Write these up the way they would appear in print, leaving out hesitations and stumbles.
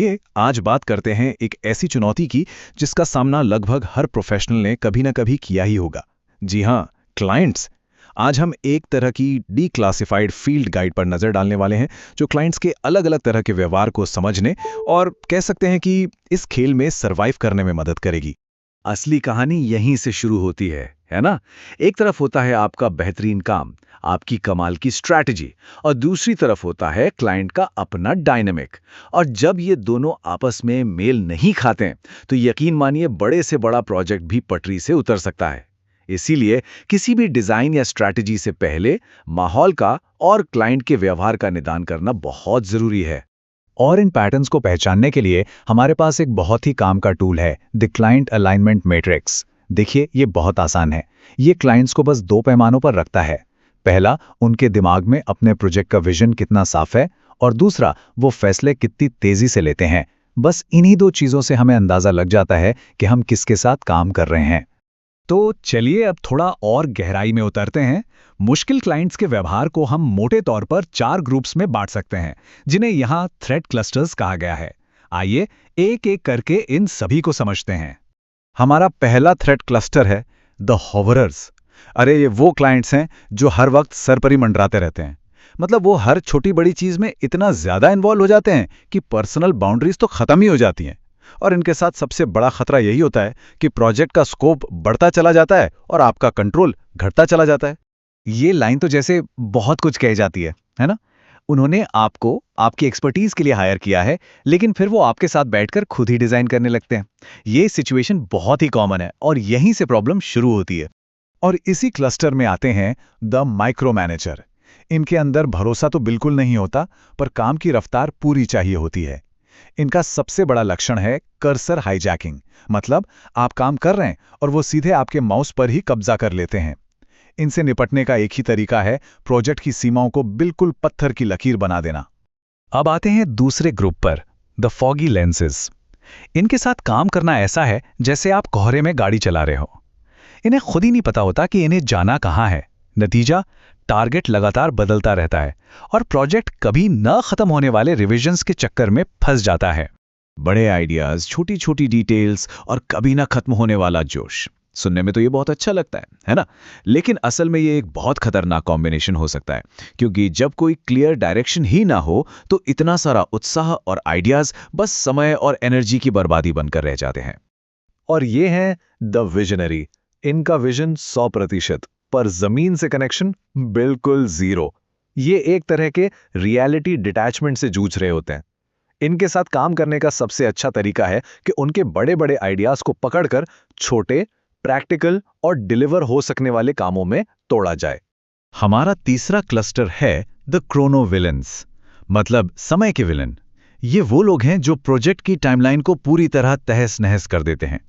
ये आज बात करते हैं एक ऐसी चुनौती की जिसका सामना लगभग हर प्रोफेशनल ने कभी ना कभी किया ही होगा। जी हाँ, क्लाइंट्स। आज हम एक तरह की डीक्लासिफाइड फील्ड गाइड पर नजर डालने वाले हैं जो क्लाइंट्स के अलग अलग तरह के व्यवहार को समझने और कह सकते हैं कि इस खेल में सरवाइव करने में मदद करेगी। असली कहानी यहीं से शुरू होती है ना? एक तरफ होता है आपका बेहतरीन काम, आपकी कमाल की स्ट्रैटेजी, और दूसरी तरफ होता है क्लाइंट का अपना डायनामिक। और जब ये दोनों आपस में मेल नहीं खाते हैं, तो यकीन मानिए बड़े से बड़ा प्रोजेक्ट भी पटरी से उतर सकता है। इसीलिए किसी भी डिजाइन या स्ट्रैटेजी से पहले माहौल का और क्लाइंट के व्यवहार का निदान करना बहुत जरूरी है। और इन पैटर्न्स को पहचानने के लिए हमारे पास एक बहुत ही काम का टूल है, द क्लाइंट अलाइनमेंट मैट्रिक्स। देखिए, ये बहुत आसान है। ये क्लाइंट्स को बस दो पैमानों पर रखता है। पहला, उनके दिमाग में अपने प्रोजेक्ट का विजन कितना साफ है, और दूसरा, वो फैसले कितनी तेजी से लेते हैं। बस इन्हीं दो चीजों से हमें अंदाजा लग जाता है कि हम किसके साथ काम कर रहे हैं। तो चलिए अब थोड़ा और गहराई में उतरते हैं। मुश्किल क्लाइंट्स के व्यवहार को हम मोटे तौर पर 4 ग्रुप्स में बांट सकते हैं, जिन्हें यहाँ थ्रेट क्लस्टर्स कहा गया है। आइए एक एक करके इन सभी को समझते हैं। हमारा पहला थ्रेट क्लस्टर है द हॉवरर्स। अरे ये वो क्लाइंट्स हैं जो हर वक्त सर पर ही मंडराते रहते हैं। मतलब वो हर छोटी बड़ी चीज में इतना ज्यादा इन्वॉल्व हो जाते हैं कि पर्सनल बाउंड्रीज तो खत्म ही हो जाती हैं। और इनके साथ सबसे बड़ा खतरा यही होता है कि प्रोजेक्ट का स्कोप बढ़ता चला जाता है और आपका कंट्रोल घटता चला जाता है। ये लाइन तो जैसे बहुत कुछ कह जाती है ना? उन्होंने आपको आपकी एक्सपर्टीज के लिए हायर किया है, लेकिन फिर वो आपके साथ बैठकर खुद ही डिजाइन करने लगते हैं। ये सिचुएशन बहुत ही कॉमन है और यहीं से प्रॉब्लम शुरू होती है। और इसी क्लस्टर में आते हैं द माइक्रो मैनेजर। इनके अंदर भरोसा तो बिल्कुल नहीं होता, पर काम की रफ्तार पूरी चाहिए होती है। इनका सबसे बड़ा लक्षण है कर्सर हाईजैकिंग। मतलब आप काम कर रहे हैं और वो सीधे आपके माउस पर ही कब्जा कर लेते हैं। इनसे निपटने का एक ही तरीका है, प्रोजेक्ट की सीमाओं को बिल्कुल पत्थर की लकीर बना देना। अब आते हैं दूसरे ग्रुप पर, द फॉगी लेंसेज। इनके साथ काम करना ऐसा है जैसे आप कोहरे में गाड़ी चला रहे हो। इन्हें खुद ही नहीं पता होता कि इन्हें जाना कहाँ है। नतीजा, टारगेट लगातार बदलता रहता है और प्रोजेक्ट कभी न खत्म होने वाले रिविजन्स के चक्कर में फंस जाता है। बड़े आइडियाज, छोटी छोटी डिटेल्स और कभी ना खत्म होने वाला जोश। सुनने में तो ये बहुत अच्छा लगता है ना? लेकिन असल में ये एक बहुत खतरनाक कॉम्बिनेशन हो सकता है, क्योंकि जब कोई क्लियर डायरेक्शन ही ना हो तो इतना सारा उत्साह और आइडियाज बस समय और एनर्जी की बर्बादी बनकर रह जाते हैं। और ये हैं द विजनरी। इनका विजन 100%, पर जमीन से कनेक्शन बिल्कुल जीरो। ये एक तरह के रियलिटी डिटैचमेंट से जूझ रहे होते हैं। इनके साथ काम करने का सबसे अच्छा तरीका है कि उनके बड़े बड़े आइडियाज को पकड़कर छोटे, प्रैक्टिकल और डिलीवर हो सकने वाले कामों में तोड़ा जाए। हमारा तीसरा क्लस्टर है द क्रोनो विलन्स, मतलब समय के विलन। ये वो लोग हैं जो प्रोजेक्ट की टाइमलाइन को पूरी तरह तहस नहस कर देते हैं।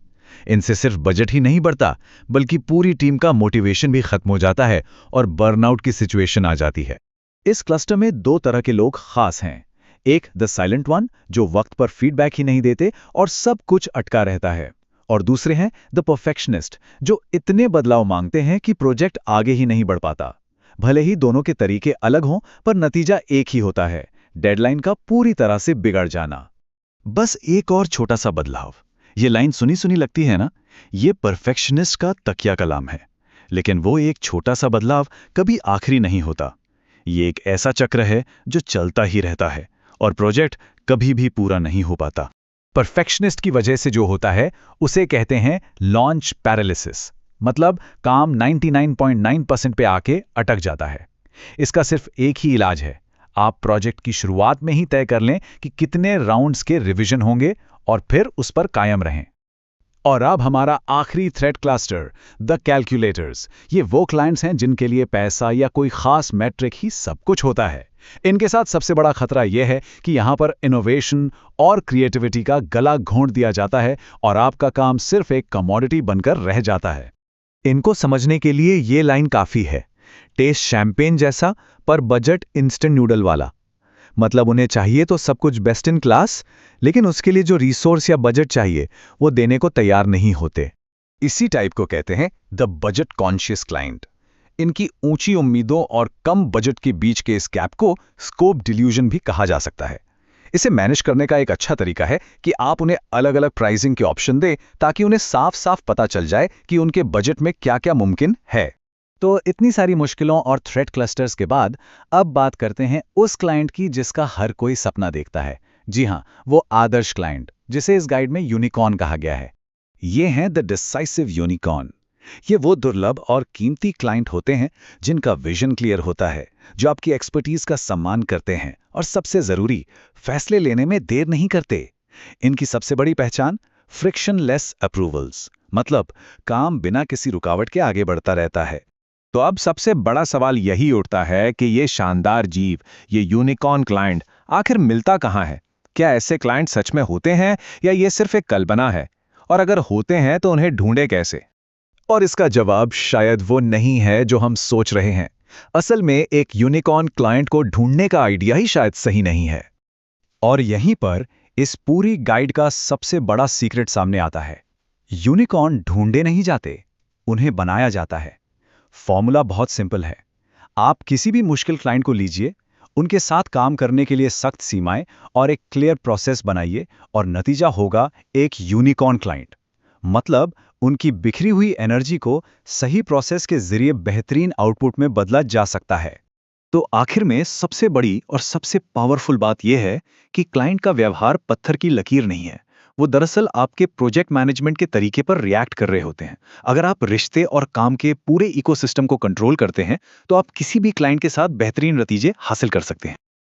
इनसे सिर्फ बजट ही नहीं बढ़ता, बल्कि पूरी टीम का मोटिवेशन भी खत्म हो जाता है और बर्नआउट की सिचुएशन आ जाती है। इस क्लस्टर में दो तरह के लोग खास हैं। एक द साइलेंट वन, जो वक्त पर फीडबैक ही नहीं देते और सब कुछ अटका रहता है। और दूसरे हैं द परफेक्शनिस्ट, जो इतने बदलाव मांगते हैं कि प्रोजेक्ट आगे ही नहीं बढ़ पाता। भले ही दोनों के तरीके अलग हों, पर नतीजा एक ही होता है, डेडलाइन का पूरी तरह से बिगड़ जाना। बस एक और छोटा सा बदलाव। ये लाइन सुनी सुनी लगती है ना? ये परफेक्शनिस्ट का तकिया कलाम है, लेकिन वो एक छोटा सा बदलाव कभी आखिरी नहीं होता। ये एक ऐसा चक्र है जो चलता ही रहता है और प्रोजेक्ट कभी भी पूरा नहीं हो पाता। परफेक्शनिस्ट की वजह से जो होता है उसे कहते हैं लॉन्च पैरालिसिस। मतलब काम 99.9% पे आके अटक जाता है। इसका सिर्फ एक ही इलाज है, आप प्रोजेक्ट की शुरुआत में ही तय कर लें कि कितने राउंड्स के रिवीजन होंगे और फिर उस पर कायम रहें। और अब हमारा आखिरी थ्रेट क्लस्टर, द कैलकुलेटर्स। ये वो क्लाइंट्स हैं जिनके लिए पैसा या कोई खास मैट्रिक ही सब कुछ होता है। इनके साथ सबसे बड़ा खतरा यह है कि यहां पर इनोवेशन और क्रिएटिविटी का गला घोंट दिया जाता है और आपका काम सिर्फ एक कमोडिटी बनकर रह जाता है। इनको समझने के लिए ये लाइन काफी है, टेस्ट शैंपेन जैसा पर बजट इंस्टेंट नूडल वाला। मतलब उन्हें चाहिए तो सब कुछ बेस्ट इन क्लास, लेकिन उसके लिए जो रिसोर्स या बजट चाहिए वो देने को तैयार नहीं होते। इसी टाइप को कहते हैं द बजट कॉन्शियस क्लाइंट। इनकी ऊंची उम्मीदों और कम बजट के बीच के इस गैप को स्कोप डिल्यूजन भी कहा जा सकता है। इसे मैनेज करने का एक अच्छा तरीका है कि आप उन्हें अलग-अलग प्राइसिंग के ऑप्शन दें ताकि उन्हें साफ-साफ पता चल जाए कि उनके बजट में क्या-क्या मुमकिन है। तो इतनी सारी मुश्किलों और थ्रेट क्लस्टर्स के बाद अब बात करते हैं उस क्लाइंट की जिसका हर कोई सपना देखता है। जी हाँ, वो आदर्श क्लाइंट, जिसे इस गाइड में यूनिकॉर्न कहा गया है। ये हैं द डिसाइसिव यूनिकॉर्न। ये वो दुर्लभ और कीमती क्लाइंट होते हैं जिनका विजन क्लियर होता है, जो आपकी एक्सपर्टीज का सम्मान करते हैं और सबसे जरूरी, फैसले लेने में देर नहीं करते। इनकी सबसे बड़ी पहचान फ्रिक्शनलेस अप्रूवल्स, मतलब काम बिना किसी रुकावट के आगे बढ़ता रहता है। तो अब सबसे बड़ा सवाल यही उठता है कि ये शानदार जीव, ये यूनिकॉर्न क्लाइंट आखिर मिलता कहाँ है? क्या ऐसे क्लाइंट सच में होते हैं या ये सिर्फ एक कल्पना है? और अगर होते हैं तो उन्हें ढूंढे कैसे? और इसका जवाब शायद वो नहीं है जो हम सोच रहे हैं। असल में एक यूनिकॉर्न क्लाइंट को ढूंढने का आइडिया ही शायद सही नहीं है। और यहीं पर इस पूरी गाइड का सबसे बड़ा सीक्रेट सामने आता है। यूनिकॉर्न ढूंढे नहीं जाते, उन्हें बनाया जाता है। फॉर्मूला बहुत सिंपल है। आप किसी भी मुश्किल क्लाइंट को लीजिए, उनके साथ काम करने के लिए सख्त सीमाएं और एक क्लियर प्रोसेस बनाइए और नतीजा होगा एक यूनिकॉर्न क्लाइंट। मतलब उनकी बिखरी हुई एनर्जी को सही प्रोसेस के जरिए बेहतरीन आउटपुट में बदला जा सकता है। तो आखिर में सबसे बड़ी और सबसे पावरफुल बात यह है कि क्लाइंट का व्यवहार पत्थर की लकीर नहीं है। वो दरअसल आपके प्रोजेक्ट मैनेजमेंट के तरीके पर रिएक्ट कर रहे होते हैं। अगर आप रिश्ते और काम के पूरे इकोसिस्टम को कंट्रोल करते हैं, तो आप किसी भी क्लाइंट के साथ बेहतरीन नतीजे हासिल कर सकते हैं।